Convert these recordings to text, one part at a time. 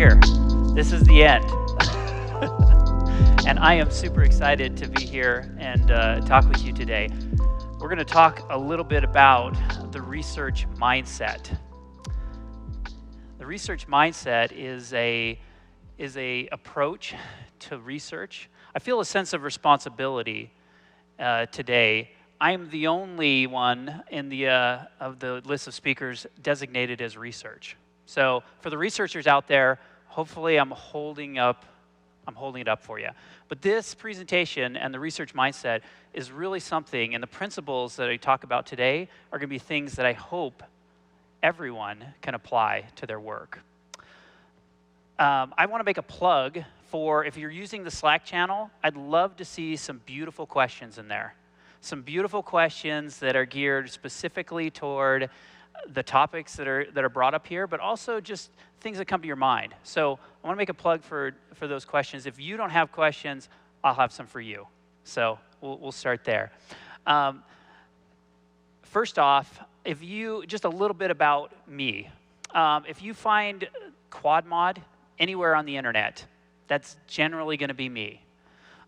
here. This is the end. And I am super excited to be here and talk with you today. We're going to talk a little bit about the research mindset. The research mindset is a approach to research. I feel a sense of responsibility today. I'm the only one in the of the list of speakers designated as research. So for the researchers out there, hopefully I'm holding it up for you. But this presentation and the research mindset is really something, and the principles that I talk about today are going to be things that I hope everyone can apply to their work. I want to make a plug for, if you're using the Slack channel, I'd love to see some beautiful questions in there. Some beautiful questions that are geared specifically toward the topics that are brought up here, but also just things that come to your mind. So I want to make a plug for those questions. If you don't have questions, I'll have some for you. So we'll start there. First off, just a little bit about me. If you find quad mod anywhere on the internet, that's generally going to be me.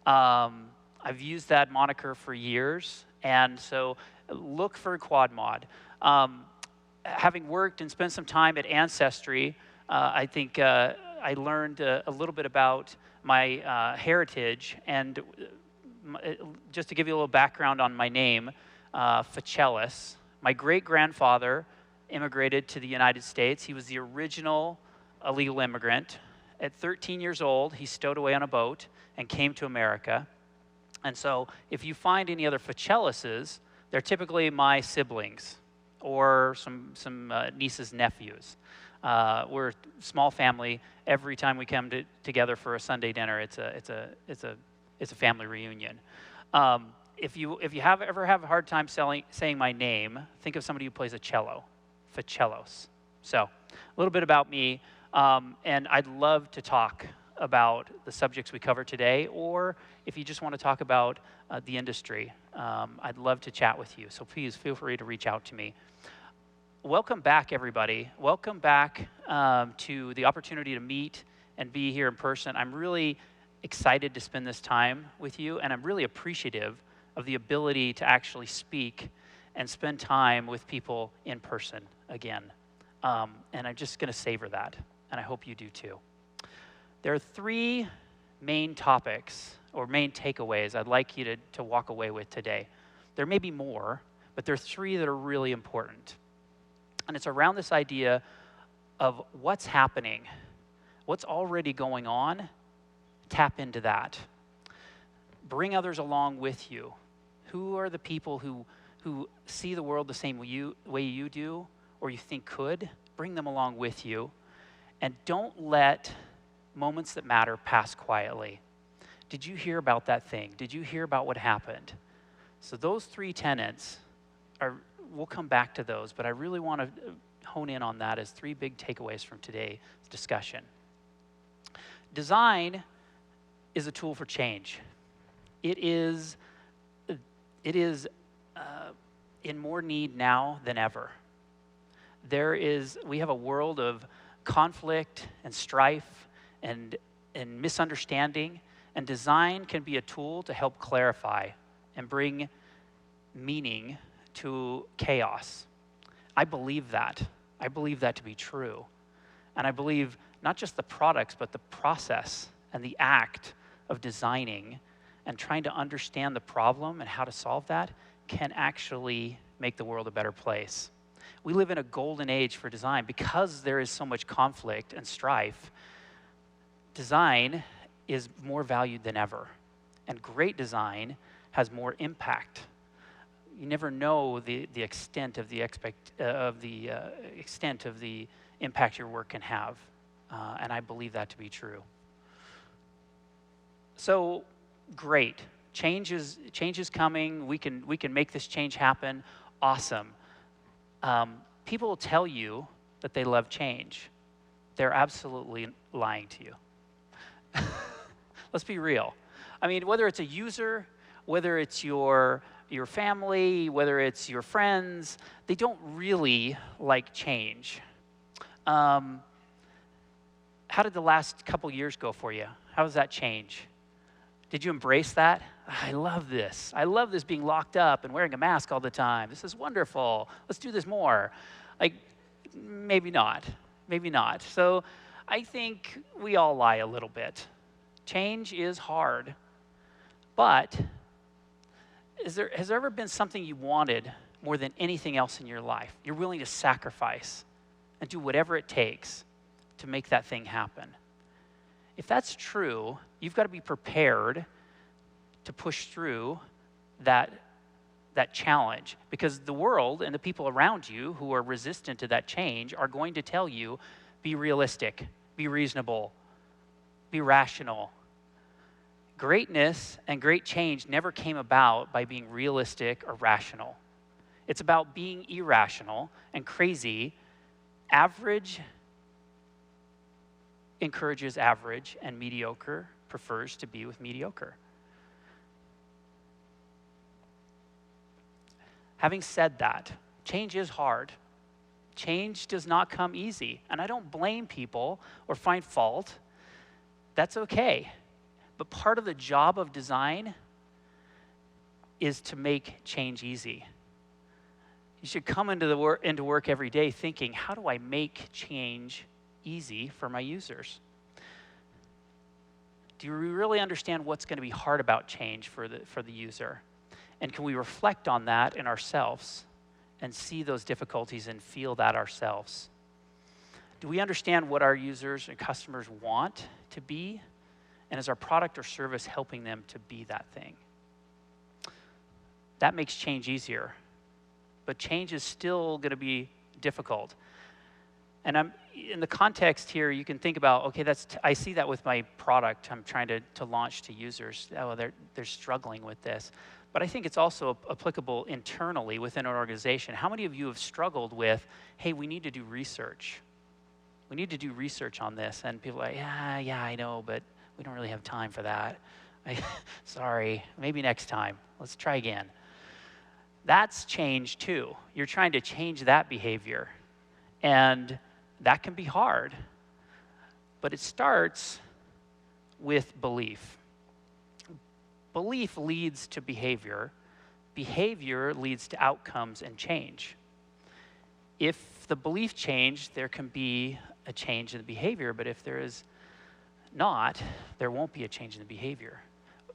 I've used that moniker for years, and so look for quad mod. Having worked and spent some time at Ancestry, I think I learned a little bit about my heritage, and just to give you a little background on my name, Fichialos. My great-grandfather immigrated to the United States. He was the original illegal immigrant. At 13 years old, he stowed away on a boat and came to America. And so if you find any other Fichialoses, they're typically my siblings or some nieces, nephews. We're a small family. Every time we come together for a Sunday dinner, it's a family reunion. If you ever have a hard time saying my name, think of somebody who plays a cello, Fichialos. So a little bit about me, and I'd love to talk about the subjects we cover today, or if you just want to talk about the industry, I'd love to chat with you. So please feel free to reach out to me. Welcome back, everybody. Welcome back to the opportunity to meet and be here in person. I'm really excited to spend this time with you, and I'm really appreciative of the ability to actually speak and spend time with people in person again. And I'm just going to savor that, and I hope you do too. There are three main topics or main takeaways I'd like you to walk away with today. There may be more, but there are three that are really important. And it's around this idea of what's happening, what's already going on. Tap into that. Bring others along with you. Who are the people who see the world the same way you do, or you think could? Bring them along with you. And don't let moments that matter pass quietly. Did you hear about that thing? Did you hear about what happened? So those three tenets we'll come back to those, but I really want to hone in on that as three big takeaways from today's discussion. Design is a tool for change. It is in more need now than ever. We have a world of conflict and strife and misunderstanding, and design can be a tool to help clarify and bring meaning to chaos. I believe that. I believe that to be true. And I believe not just the products, but the process and the act of designing and trying to understand the problem and how to solve that can actually make the world a better place. We live in a golden age for design because there is so much conflict and strife. Design is more valued than ever, and great design has more impact. You never know the extent of the extent of the impact your work can have, and I believe that to be true. So great, change is coming. We can make this change happen. Awesome. People will tell you that they love change. They're absolutely lying to you. Let's be real. I mean, whether it's a user, whether it's your family, whether it's your friends, they don't really like change. How did the last couple years go for you? How does that change? Did you embrace that? I love this. I love this being locked up and wearing a mask all the time. This is wonderful. Let's do this more. Like, maybe not. Maybe not. So I think we all lie a little bit. Change is hard. But has there ever been something you wanted more than anything else in your life? You're willing to sacrifice and do whatever it takes to make that thing happen. If that's true, you've got to be prepared to push through that challenge, because the world and the people around you who are resistant to that change are going to tell you, be realistic, be reasonable, be rational. Greatness and great change never came about by being realistic or rational. It's about being irrational and crazy. Average encourages average, and mediocre prefers to be with mediocre. Having said that, change is hard. Change does not come easy. And I don't blame people or find fault. That's okay. But part of the job of design is to make change easy. You should come into work every day thinking, how do I make change easy for my users? Do we really understand what's going to be hard about change for the user? And can we reflect on that in ourselves and see those difficulties and feel that ourselves? Do we understand what our users and customers want to be? And is our product or service helping them to be that thing? That makes change easier. But change is still going to be difficult. And I'm in the context here, you can think about, okay, I see that with my product I'm trying to launch to users. Oh, they're struggling with this. But I think it's also applicable internally within an organization. How many of you have struggled with, hey, we need to do research. We need to do research on this. And people are like, yeah, I know, but we don't really have time for that. Sorry, maybe next time. Let's try again. That's change too. You're trying to change that behavior. And that can be hard. But it starts with belief. Belief leads to behavior. Behavior leads to outcomes and change. If the belief changed, there can be a change in the behavior, but if there is not, there won't be a change in the behavior.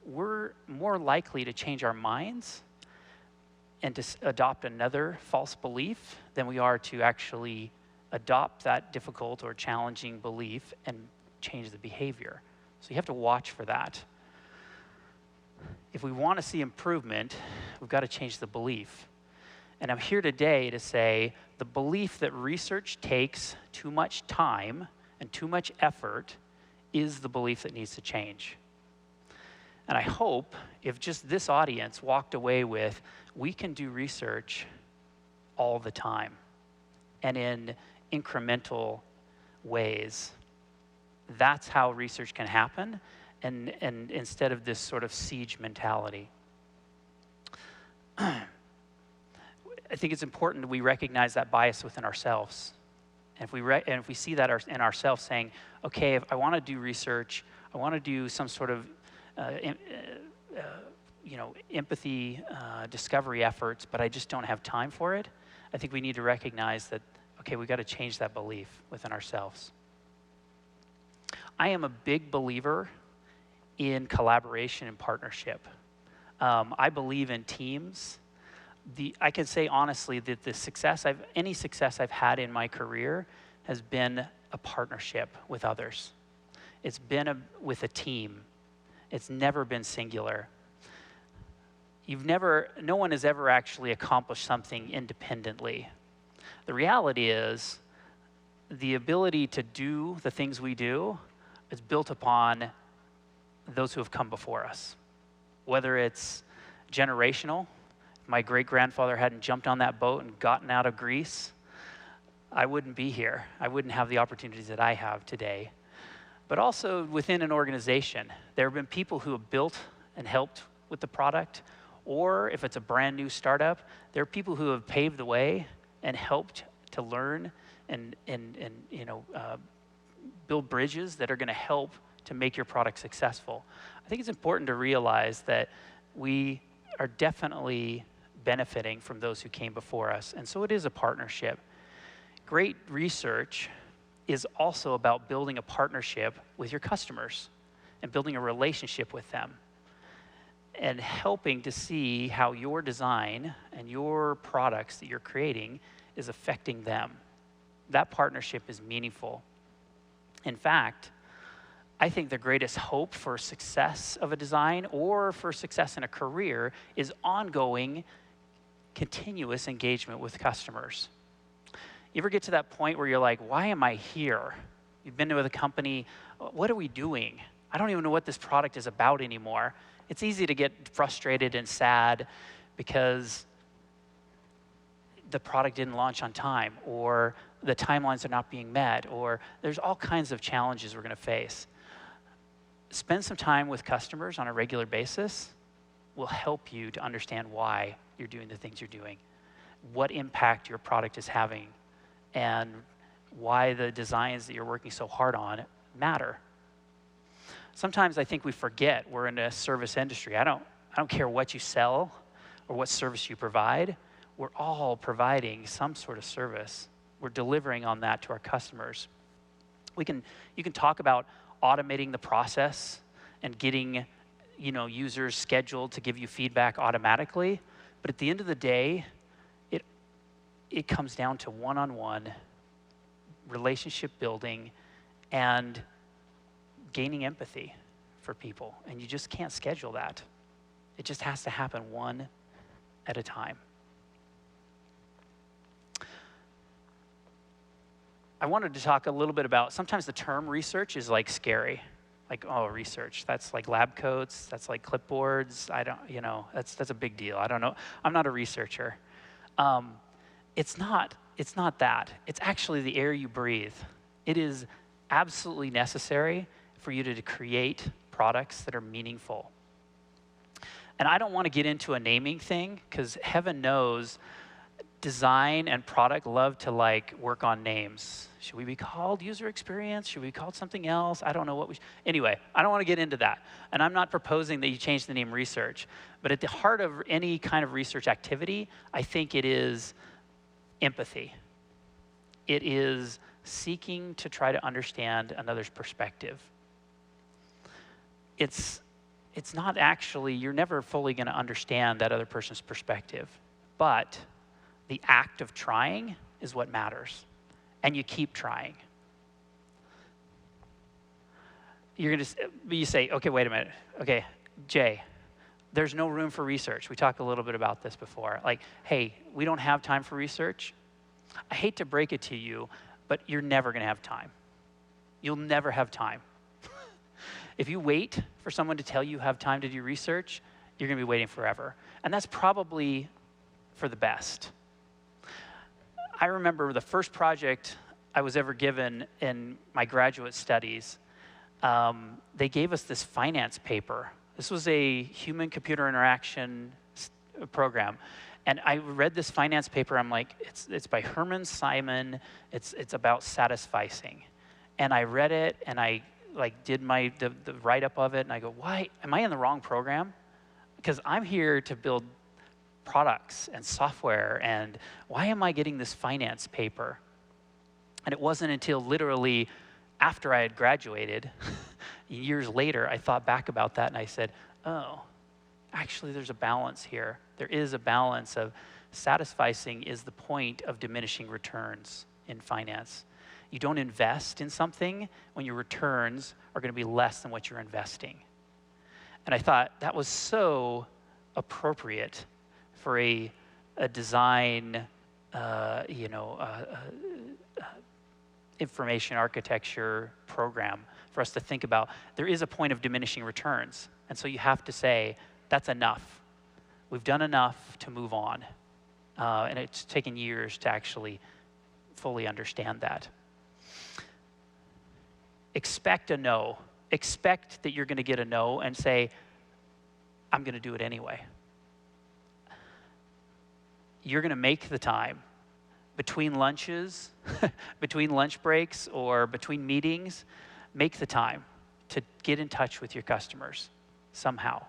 We're more likely to change our minds and to adopt another false belief than we are to actually adopt that difficult or challenging belief and change the behavior. So you have to watch for that. If we want to see improvement, we've got to change the belief. And I'm here today to say the belief that research takes too much time and too much effort is the belief that needs to change. And I hope if just this audience walked away with, we can do research all the time and in incremental ways. That's how research can happen, and instead of this sort of siege mentality. I think it's important that we recognize that bias within ourselves. And if we see that in ourselves saying, okay, if I want to do research, I want to do some sort of empathy discovery efforts, but I just don't have time for it, I think we need to recognize that, okay, we've got to change that belief within ourselves. I am a big believer in collaboration and partnership. I believe in teams. I can say honestly that any success I've had in my career has been a partnership with others. It's been with a team. It's never been singular. No one has ever actually accomplished something independently. The reality is, the ability to do the things we do is built upon those who have come before us. Whether it's generational, if my great-grandfather hadn't jumped on that boat and gotten out of Greece, I wouldn't be here. I wouldn't have the opportunities that I have today. But also within an organization, there have been people who have built and helped with the product, or if it's a brand new startup, there are people who have paved the way and helped to learn and build bridges that are going to help to make your product successful. I think it's important to realize that we are definitely benefiting from those who came before us, and so it is a partnership. Great research is also about building a partnership with your customers and building a relationship with them and helping to see how your design and your products that you're creating is affecting them. That partnership is meaningful. In fact, I think the greatest hope for success of a design or for success in a career is ongoing, continuous engagement with customers. You ever get to that point where you're like, why am I here? You've been with a company, what are we doing? I don't even know what this product is about anymore. It's easy to get frustrated and sad because the product didn't launch on time, or the timelines are not being met, or there's all kinds of challenges we're going to face. Spend some time with customers on a regular basis will help you to understand why you're doing the things you're doing, what impact your product is having, and why the designs that you're working so hard on matter. Sometimes I think we forget we're in a service industry. I don't care what you sell or what service you provide. We're all providing some sort of service. We're delivering on that to our customers. You can talk about automating the process and getting, users scheduled to give you feedback automatically, but at the end of the day, it comes down to one-on-one relationship building and gaining empathy for people, and you just can't schedule that. It just has to happen one at a time. I wanted to talk a little bit about, sometimes the term research is like scary. Like, oh, research, that's like lab coats, that's like clipboards. That's a big deal. I don't know. I'm not a researcher. It's not that. It's actually the air you breathe. It is absolutely necessary for you to create products that are meaningful. And I don't want to get into a naming thing, because heaven knows design and product love to work on names. Should we be called user experience? Should we be called something else? I don't know what we should. Anyway, I don't want to get into that. And I'm not proposing that you change the name research. But at the heart of any kind of research activity, I think it is empathy. It is seeking to try to understand another's perspective. It's not actually, you're never fully going to understand that other person's perspective. But the act of trying is what matters. And you keep trying. You say, okay, wait a minute. Okay, Jay, there's no room for research. We talked a little bit about this before. Hey, we don't have time for research. I hate to break it to you, but you're never going to have time. You'll never have time. If you wait for someone to tell you have time to do research, you're going to be waiting forever. And that's probably for the best. I remember the first project I was ever given in my graduate studies. They gave us this finance paper. This was a human-computer interaction program. And I read this finance paper. I'm like, it's by Herman Simon. It's about satisficing. And I read it, and I did the write-up of it, and I go, why? Am I in the wrong program? Because I'm here to build products and software, and why am I getting this finance paper? And it wasn't until literally after I had graduated, years later, I thought back about that, and I said, oh, actually there's a balance here. There is a balance of satisficing is the point of diminishing returns in finance. You don't invest in something when your returns are going to be less than what you're investing. And I thought that was so appropriate for a design, information architecture program for us to think about. There is a point of diminishing returns. And so you have to say, that's enough. We've done enough to move on. And it's taken years to actually fully understand that. Expect a no. Expect that you're going to get a no and say, I'm going to do it anyway. You're going to make the time. between lunches, between lunch breaks, or between meetings, make the time to get in touch with your customers somehow.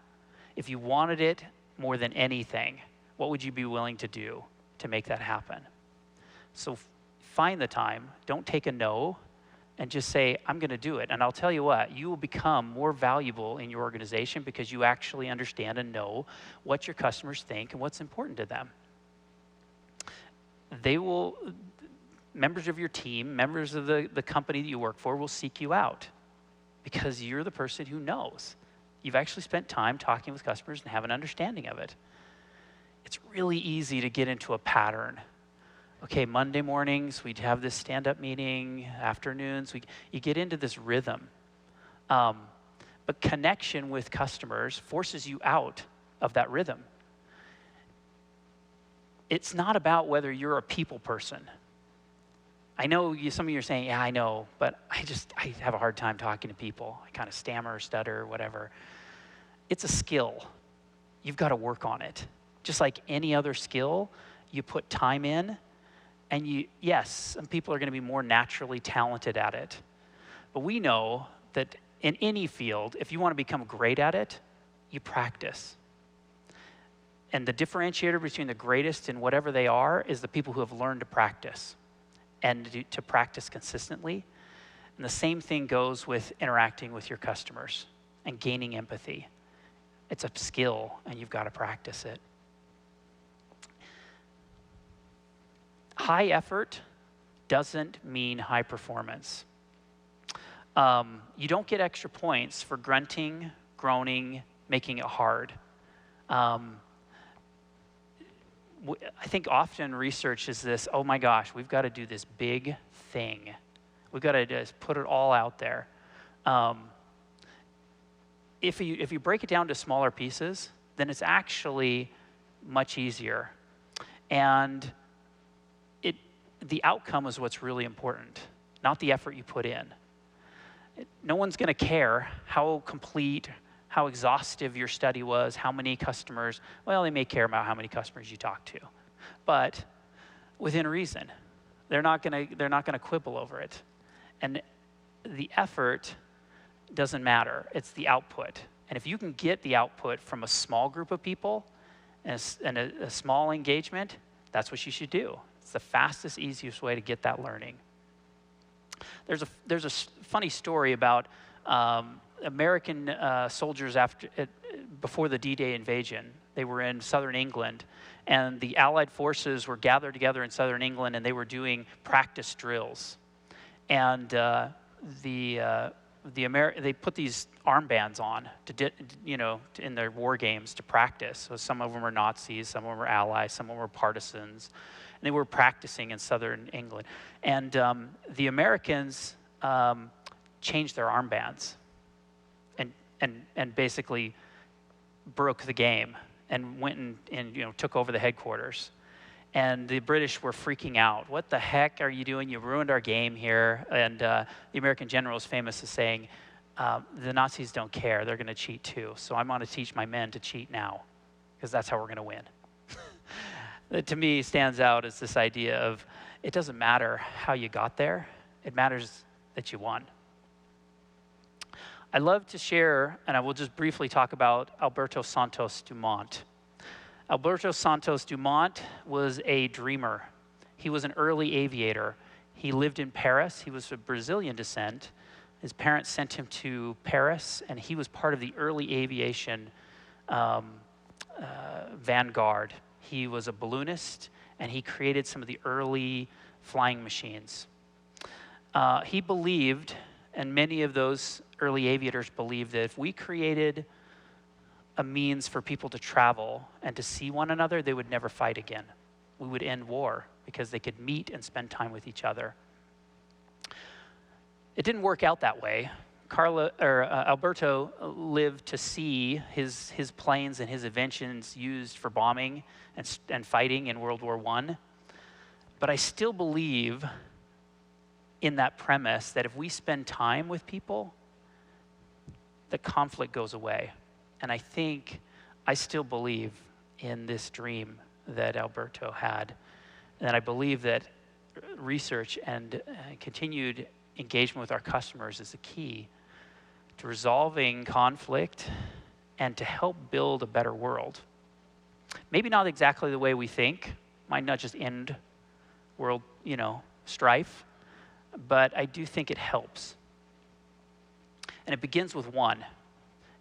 If you wanted it more than anything, what would you be willing to do to make that happen? So find the time, don't take a no, and just say, I'm going to do it. And I'll tell you what, you will become more valuable in your organization because you actually understand and know what your customers think and what's important to them. Members of your team, members of the company that you work for will seek you out because you're the person who knows. You've actually spent time talking with customers and have an understanding of it. It's really easy to get into a pattern. Okay, Monday mornings, we'd have this stand-up meeting, afternoons, you get into this rhythm. But connection with customers forces you out of that rhythm. It's not about whether you're a people person. I know some of you are saying, yeah, I know, but I have a hard time talking to people. I kind of stammer, stutter, whatever. It's a skill. You've got to work on it. Just like any other skill, you put time in, and yes, some people are going to be more naturally talented at it. But we know that in any field, if you want to become great at it, you practice. And the differentiator between the greatest and whatever they are is the people who have learned to practice and to practice consistently. And the same thing goes with interacting with your customers and gaining empathy. It's a skill, and you've got to practice it. High effort doesn't mean high performance. You don't get extra points for grunting, groaning, making it hard. I think often research is this, oh my gosh, we've got to do this big thing. We've got to just put it all out there. If you break it down to smaller pieces, then it's actually much easier. And the outcome is what's really important, not the effort you put in. No one's going to care how complete, how exhaustive your study was, how many customers. Well, they may care about how many customers you talk to, but within reason. They're not going to quibble over it. And the effort doesn't matter. It's the output. And if you can get the output from a small group of people and a small engagement, that's what you should do. It's the fastest, easiest way to get that learning. There's a funny story about American soldiers before the D-Day invasion. They were in southern England, and the Allied forces were gathered together in southern England, and they were doing practice drills. And they put these armbands on in their war games to practice. So some of them were Nazis, some of them were allies, some of them were partisans. And they were practicing in southern England. And the Americans changed their armbands and basically broke the game and went and took over the headquarters. And the British were freaking out. What the heck are you doing? You ruined our game here. And the American general is famous as saying, the Nazis don't care. They're going to cheat too. So I'm going to teach my men to cheat now because that's how we're going to win. That to me stands out as this idea of it doesn't matter how you got there. It matters that you won. I love to share, and I will just briefly talk about Alberto Santos Dumont. Alberto Santos Dumont was a dreamer. He was an early aviator. He lived in Paris. He was of Brazilian descent. His parents sent him to Paris, and he was part of the early aviation vanguard. He was a balloonist, and he created some of the early flying machines. He believed, and many of those early aviators believed, that if we created a means for people to travel and to see one another, they would never fight again. We would end war because they could meet and spend time with each other. It didn't work out that way. Alberto lived to see his planes and his inventions used for bombing and fighting in World War I. But I still believe in that premise that if we spend time with people, the conflict goes away. And I still believe in this dream that Alberto had. And I believe that research and continued engagement with our customers is the key to resolving conflict and to help build a better world. Maybe not exactly the way we think, might not just end world, strife, but I do think it helps. And it begins with one.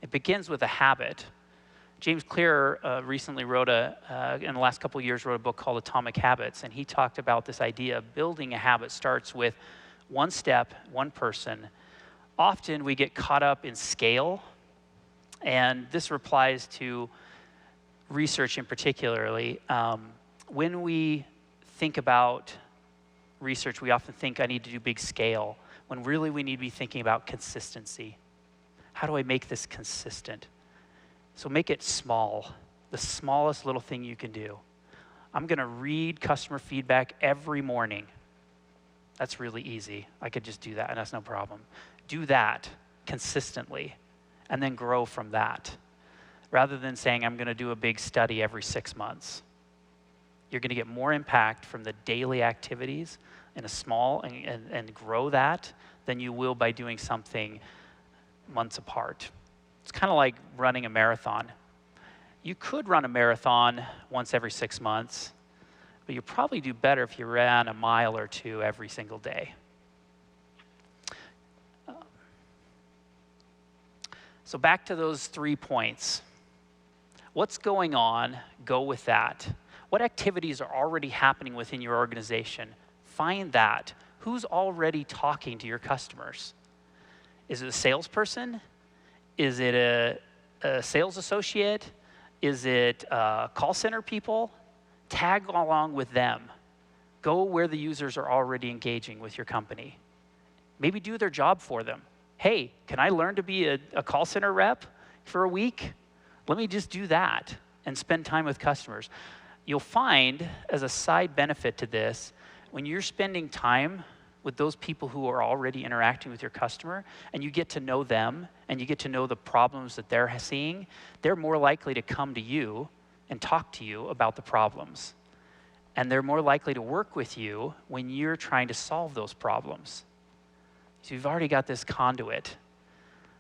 It begins with a habit. James Clear recently in the last couple of years, wrote a book called Atomic Habits, and he talked about this idea of building a habit starts with one step, one person. Often we get caught up in scale, and this applies to research in particularly. When we think about research, we often think I need to do big scale, when really we need to be thinking about consistency. How do I make this consistent? So make it small, the smallest little thing you can do. I'm going to read customer feedback every morning. That's really easy. I could just do that, and that's no problem. Do that consistently, and then grow from that, rather than saying I'm going to do a big study every 6 months. You're going to get more impact from the daily activities in a small and grow that than you will by doing something months apart. It's kind of like running a marathon. You could run a marathon once every 6 months, but you'd probably do better if you ran a mile or two every single day. So back to those 3 points. What's going on? Go with that. What activities are already happening within your organization? Find that. Who's already talking to your customers? Is it a salesperson? Is it a sales associate? Is it call center people? Tag along with them. Go where the users are already engaging with your company. Maybe do their job for them. Hey, can I learn to be a call center rep for a week? Let me just do that and spend time with customers. You'll find, as a side benefit to this, when you're spending time with those people who are already interacting with your customer, and you get to know them, and you get to know the problems that they're seeing, they're more likely to come to you and talk to you about the problems. And they're more likely to work with you when you're trying to solve those problems. So you've already got this conduit.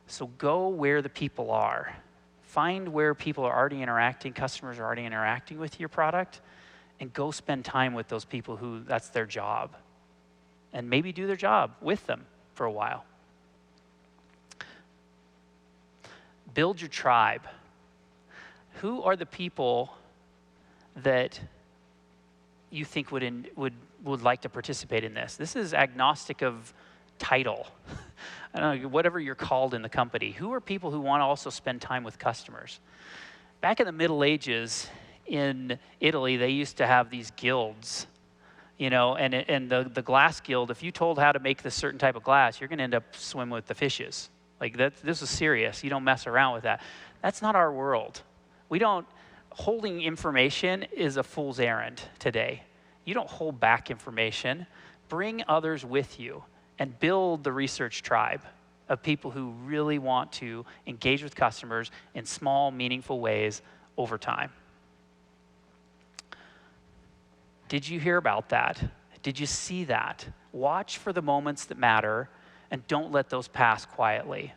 So go where the people are. Find where people are already interacting, customers are already interacting with your product, and go spend time with those people who that's their job. And maybe do their job with them for a while. Build your tribe. Who are the people that you think would like to participate in this? This is agnostic of title. I don't know, whatever you're called in the company. Who are people who want to also spend time with customers? Back in the Middle Ages in Italy, they used to have these guilds. And the glass guild, if you told how to make this certain type of glass, you're going to end up swimming with the fishes. Like, this is serious. You don't mess around with that. That's not our world. Holding information is a fool's errand today. You don't hold back information. Bring others with you and build the research tribe of people who really want to engage with customers in small, meaningful ways over time. Did you hear about that? Did you see that? Watch for the moments that matter and don't let those pass quietly.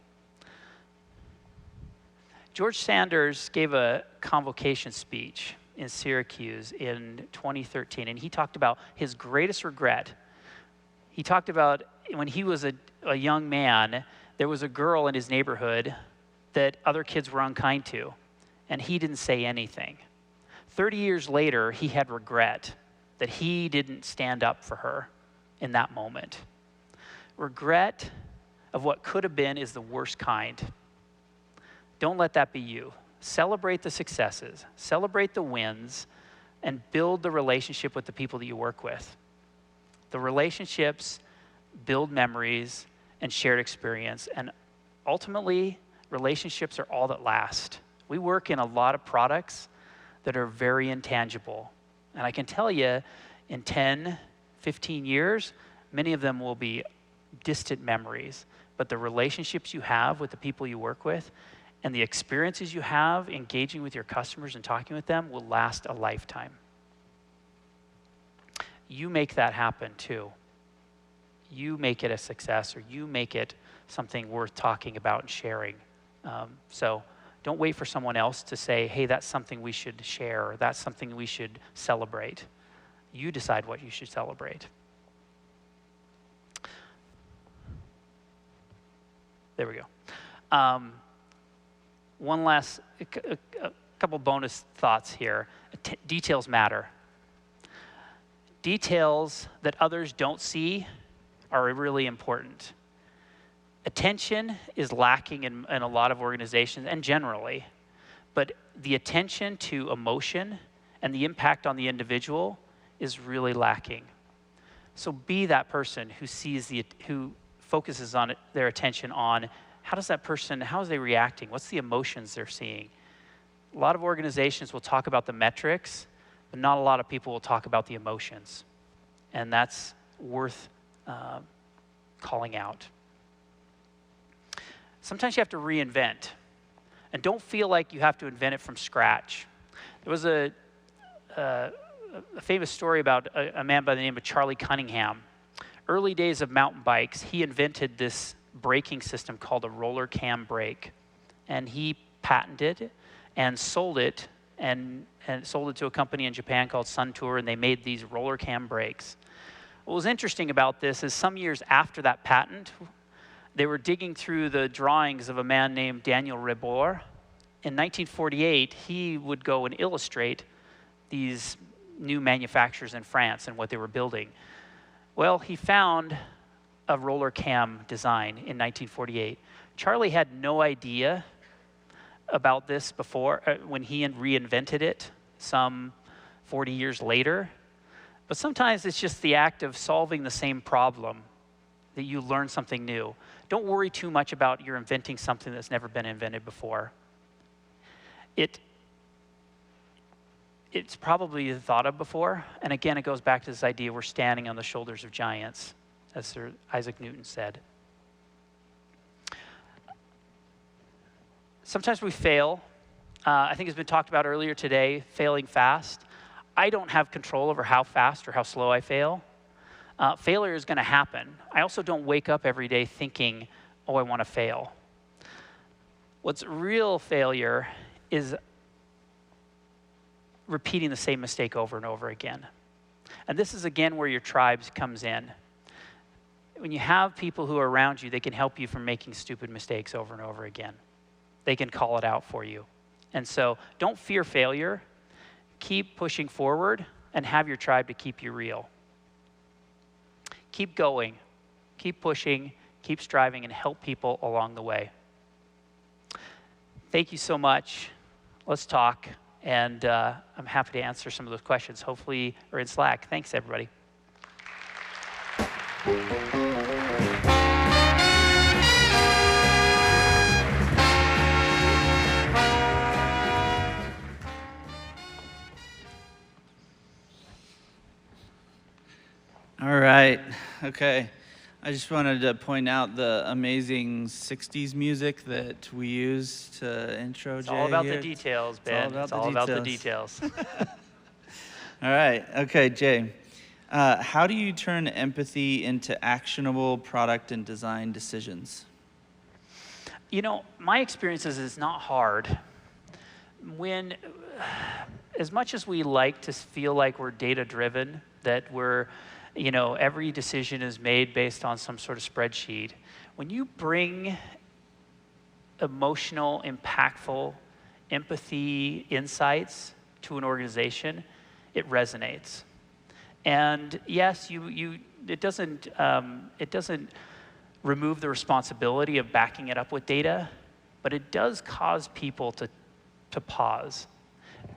George Sanders gave a convocation speech in Syracuse in 2013, and he talked about his greatest regret. He talked about when he was a young man, there was a girl in his neighborhood that other kids were unkind to, and he didn't say anything. 30 years later, he had regret that he didn't stand up for her in that moment. Regret of what could have been is the worst kind. Don't let that be you. Celebrate the successes, celebrate the wins, and build the relationship with the people that you work with. The relationships build memories and shared experience, and ultimately, relationships are all that last. We work in a lot of products that are very intangible. And I can tell you, in 10, 15 years, many of them will be distant memories. But the relationships you have with the people you work with and the experiences you have engaging with your customers and talking with them will last a lifetime. you make that happen too. You make it a success, or you make it something worth talking about and sharing. So don't wait for someone else to say, hey, that's something we should share, or that's something we should celebrate. You decide what you should celebrate. There we go. One last, a couple bonus thoughts here. Details matter. Details that others don't see are really important. Attention is lacking in a lot of organizations and generally, but the attention to emotion and the impact on the individual is really lacking. So be that person who who focuses on their attention on how are they reacting? What's the emotions they're seeing? A lot of organizations will talk about the metrics, but not a lot of people will talk about the emotions. And that's worth calling out. Sometimes you have to reinvent. And don't feel like you have to invent it from scratch. There was a famous story about a man by the name of Charlie Cunningham. Early days of mountain bikes, he invented this braking system called a roller cam brake. And he patented it and sold it, and sold it to a company in Japan called Suntour, and they made these roller cam brakes. What was interesting about this is some years after that patent, they were digging through the drawings of a man named Daniel Rebor. In 1948, he would go and illustrate these new manufacturers in France and what they were building. Well, he found a roller cam design in 1948. Charlie had no idea about this before, when he reinvented it some 40 years later. But sometimes it's just the act of solving the same problem that you learn something new. Don't worry too much about you're inventing something that's never been invented before. It's probably thought of before. And again, it goes back to this idea we're standing on the shoulders of giants, as Sir Isaac Newton said. Sometimes we fail. I think it's been talked about earlier today, failing fast. I don't have control over how fast or how slow I fail. Failure is going to happen. I also don't wake up every day thinking, oh, I want to fail. What's real failure is repeating the same mistake over and over again. And this is, again, where your tribes comes in. When you have people who are around you, they can help you from making stupid mistakes over and over again. They can call it out for you. And so don't fear failure. Keep pushing forward and have your tribe to keep you real. Keep going, keep pushing, keep striving, and help people along the way. Thank you so much. Let's talk, and I'm happy to answer some of those questions, hopefully, or in Slack. Thanks, everybody. All right, okay. I just wanted to point out the amazing 60s music that we use to intro Jay. It's all about here. the details, Ben. It's all about the details. All right, okay, Jay. How do you turn empathy into actionable product and design decisions? You know, my experience is it's not hard. As much as we like to feel like we're data-driven, that we're, every decision is made based on some sort of spreadsheet. When you bring emotional, impactful, empathy, insights to an organization, it resonates. And yes, it doesn't remove the responsibility of backing it up with data, but it does cause people to pause.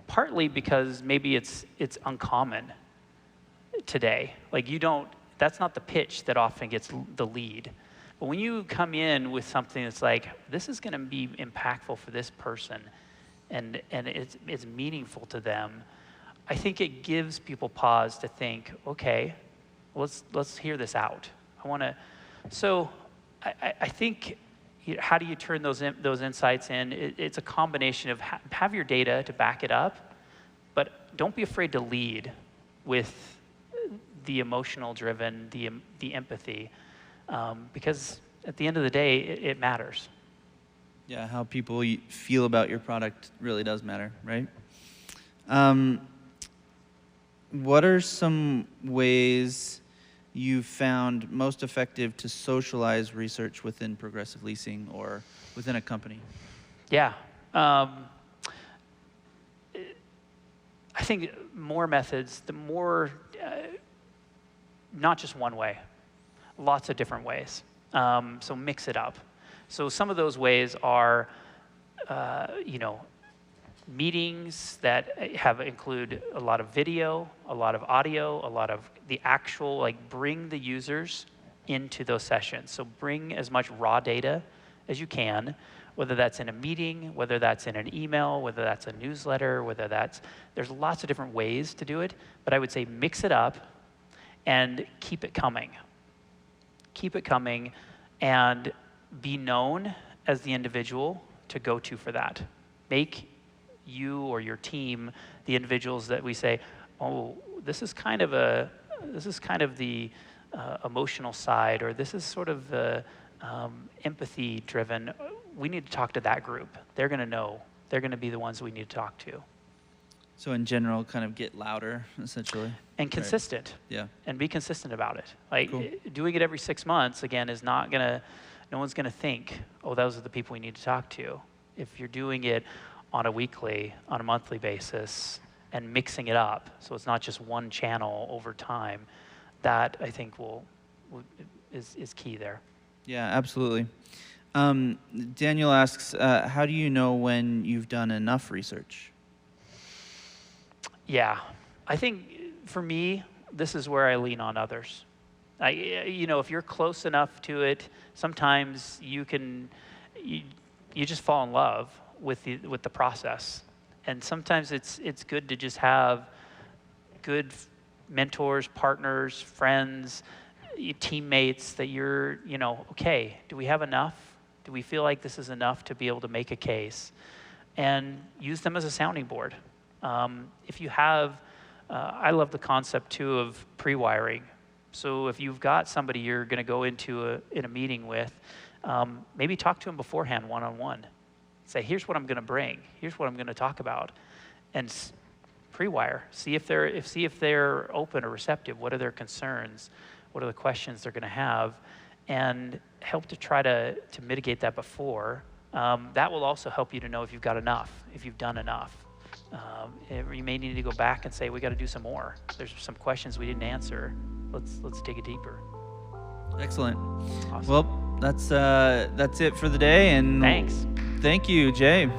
Partly because maybe it's uncommon today. Like that's not the pitch that often gets the lead. But when you come in with something that's like, this is gonna be impactful for this person, and it's meaningful to them, I think it gives people pause to think, okay, let's hear this out. So I think, how do you turn those insights in? It's a combination of have your data to back it up, but don't be afraid to lead with the emotional driven, the empathy, because at the end of the day, it matters. Yeah, how people feel about your product really does matter, right? What are some ways you've found most effective to socialize research within progressive leasing or within a company? Yeah. I think more methods, the more, not just one way, lots of different ways. So mix it up. So some of those ways are, meetings that include a lot of video, a lot of audio, a lot of the actual, like, bring the users into those sessions. So bring as much raw data as you can, whether that's in a meeting, whether that's in an email, whether that's a newsletter, there's lots of different ways to do it, but I would say mix it up and keep it coming. Keep it coming and be known as the individual to go to for that. Make you or your team the individuals that we say, oh, this is kind of the emotional side, or this is sort of the empathy driven. We need to talk to that group. They're going to know. They're going to be the ones we need to talk to. So in general, kind of get louder, essentially. And consistent. Right. Yeah. And be consistent about it. Like, cool. Doing it every 6 months, again, is not going to, no one's going to think, oh, those are the people we need to talk to. If you're doing it on a weekly, on a monthly basis, and mixing it up, so it's not just one channel over time, that I think is key there. Yeah, absolutely. Daniel asks, how do you know when you've done enough research? Yeah, I think for me, this is where I lean on others. If you're close enough to it, sometimes you just fall in love with the process, and sometimes it's good to just have good mentors, partners, friends, teammates that you're, okay, do we have enough? Do we feel like this is enough to be able to make a case? And use them as a sounding board. If you have, I love the concept too of pre-wiring. So if you've got somebody you're going to go into in a meeting with, maybe talk to them beforehand, one-on-one. Say, here's what I'm going to bring. Here's what I'm going to talk about, and pre-wire. See if they're open or receptive. What are their concerns? What are the questions they're going to have? And help to try to mitigate that before. That will also help you to know if you've got enough, if you've done enough. You may need to go back and say, we got to do some more. There's some questions we didn't answer. Let's dig it deeper. Excellent. Awesome. Well, that's it for the day. And thanks. Thank you, Jay.